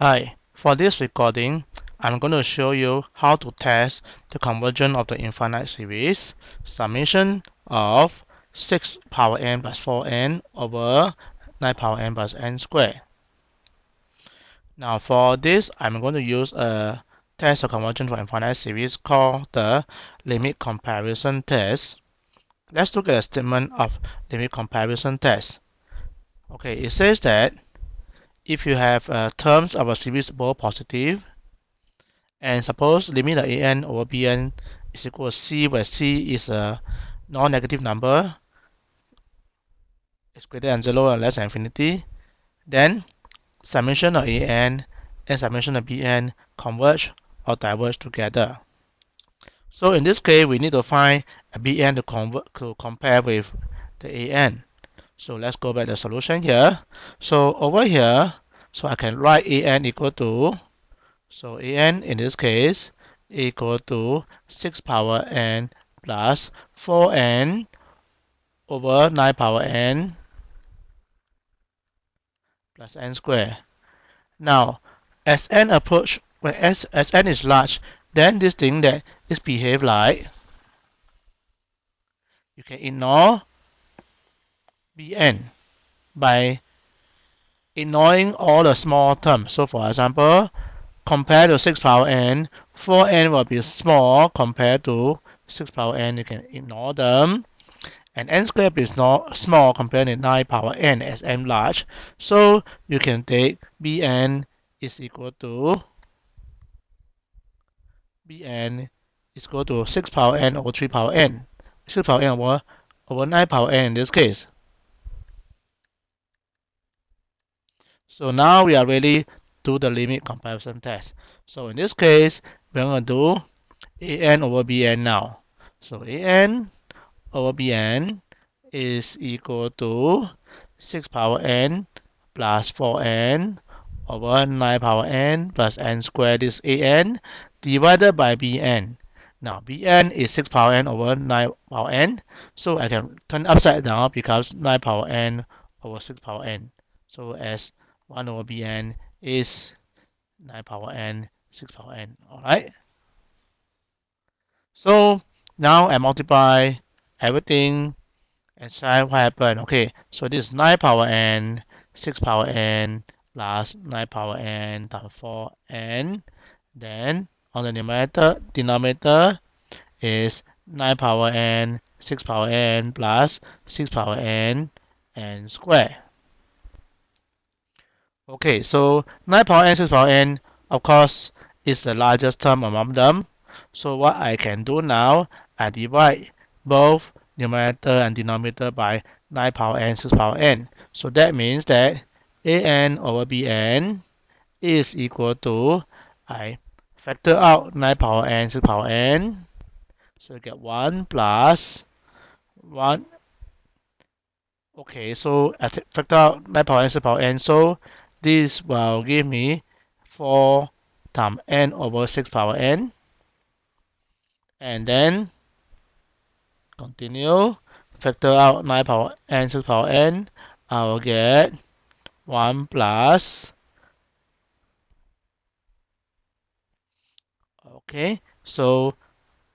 Hi, for this recording, I'm going to show you how to test the convergence of the infinite series summation of 6 power n plus 4n over 9 power n plus n squared. Now for this, I'm going to use a test of convergence for infinite series called the limit comparison test. Let's look at a statement of limit comparison test. Okay, it says that if you have terms of a series both positive, and suppose limit of an over bn is equal to c, where c is a non-negative number, is greater than 0 and less than infinity, then summation of an and summation of bn converge or diverge together. So in this case, we need to find a bn to compare with the an. So let's go back to the solution here. So over here, so I can write an equal to, so an in this case equal to 6 power n plus 4n over 9 power n plus n squared. Now, as n approach, when as n is large, then this thing that is behave like, you can ignore bn by ignoring all the small terms. So for example, compared to 6 power n, 4n will be small compared to 6 power n. You can ignore them. And n squared is not small compared to 9 power n as n large. So you can take bn is equal to 6 power n over 3 power n. 6 power n over 9 power n in this case. So now we are ready to do the limit comparison test. So in this case, we're going to do an over bn now. So an over bn is equal to 6 power n plus 4n over 9 power n plus n squared is an divided by bn. Now bn is 6 power n over 9 power n, so I can turn upside down because 9 power n over 6 power n. So as 1 over bn is 9 power n, 6 power n. Alright? So now I multiply everything and try what happened. Okay, so this is 9 power n, 6 power n plus 9 power n times 4n. Then on the denominator is 9 power n, 6 power n plus 6 power n and square. Okay, so 9 power n, 6 power n, of course, is the largest term among them. So what I can do now, I divide both numerator and denominator by 9 power n, 6 power n. So that means that an over bn is equal to, I factor out 9 power n, 6 power n. So you get 1 plus 1. Okay, so I factor out 9 power n, 6 power n. So this will give me 4 times n over 6 power n. And then continue, factor out 9 power n, 6 power n. I will get 1 plus, okay, so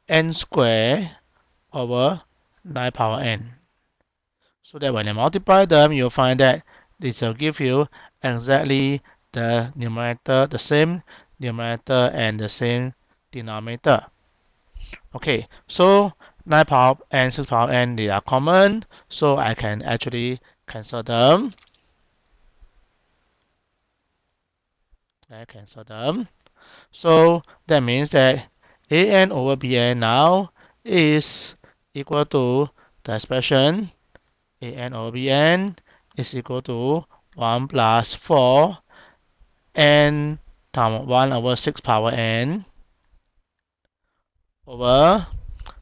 n squared over 9 power n. So that when I multiply them, you'll find that this will give you exactly the numerator, the same numerator and the same denominator. Okay, so 9 power n, 6 power n, they are common, so I can actually cancel them. So that means that an over bn now is equal to the expression an over bn is equal to 1 plus 4 n times 1 over 6 power n over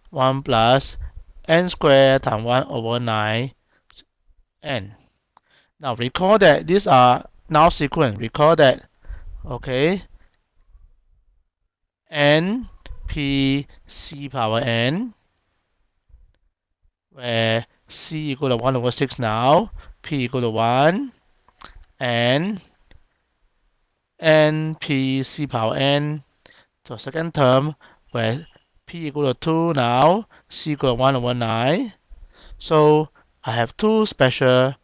1 plus n squared times 1 over 9 n. Now recall that these are now sequence. Recall that, okay, n p c power n, where c equal to 1 over 6 now, p equal to 1, and n p c power n. So second term where p equal to 2 now, c equal to 1 over 9. So I have two special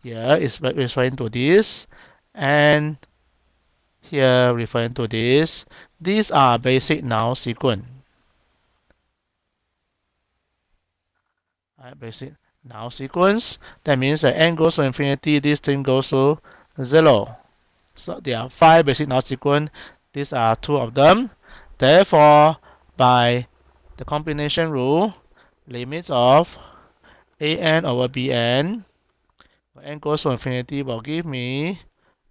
here is referring to this, and here referring to this. These are basic noun sequence. Right, basic noun sequence. That means that n goes to infinity, this thing goes to 0. So there are 5 basic noun sequence. These are 2 of them. Therefore, by the combination rule, limits of an over bn, when n goes to infinity, will give me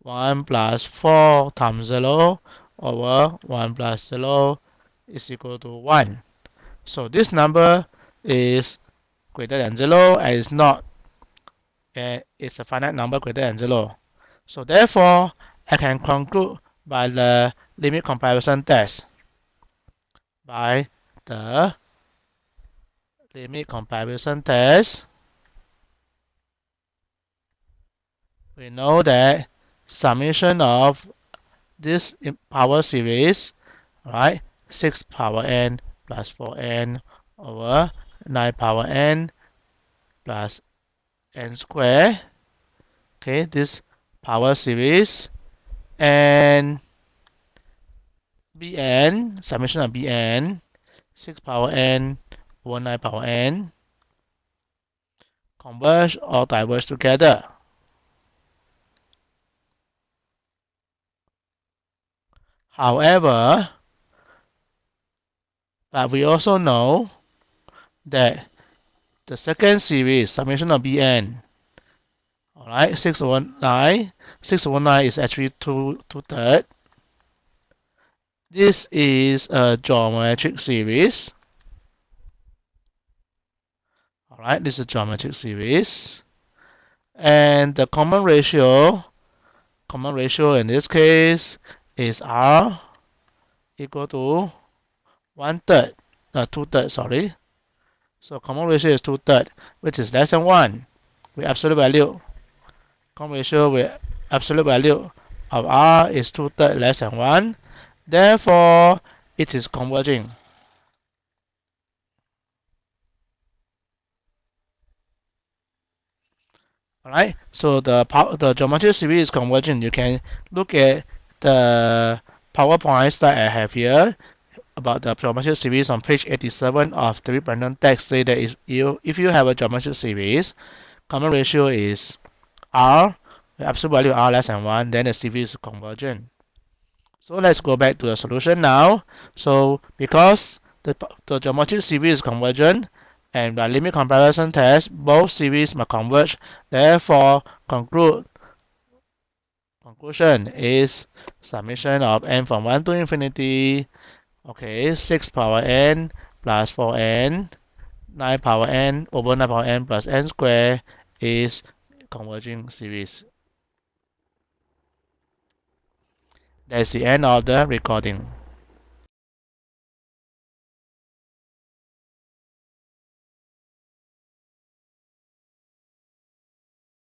1 plus 4 times 0 over 1 plus 0 is equal to 1. So this number is greater than 0 and is not it's a finite number greater than 0. So therefore, I can conclude by the limit comparison test. By the limit comparison test, we know that summation of this power series, right, 6 power n plus 4n over 9 power n plus n square, okay, this power series, and bn, summation of bn, 6 power n over 9 power n, converge or diverge together. However, but we also know that the second series, summation of bn, alright, 6 over 9, 6 over 9 is actually 2 thirds. This is a geometric series. Alright, this is a geometric series. And the common ratio in this case is R equal to 1 third, 2 thirds, sorry. So common ratio is 2 thirds, which is less than 1 with absolute value. Common ratio with absolute value of R is 2 thirds less than 1. Therefore, it is converging. Alright, so the geometric series is convergent. You can look at the PowerPoints that I have here about the geometric series on page 87 of the random text. Say that if you have a geometric series, common ratio is R, the absolute value R less than 1, then the series is convergent. So let's go back to the solution now. So because the geometric series is convergent, and by limit comparison test, both series must converge. Therefore, conclusion is summation of n from 1 to infinity. Okay, 6 power n plus 4n, 9 power n over 9 power n plus n square is converging series. That's the end of the recording.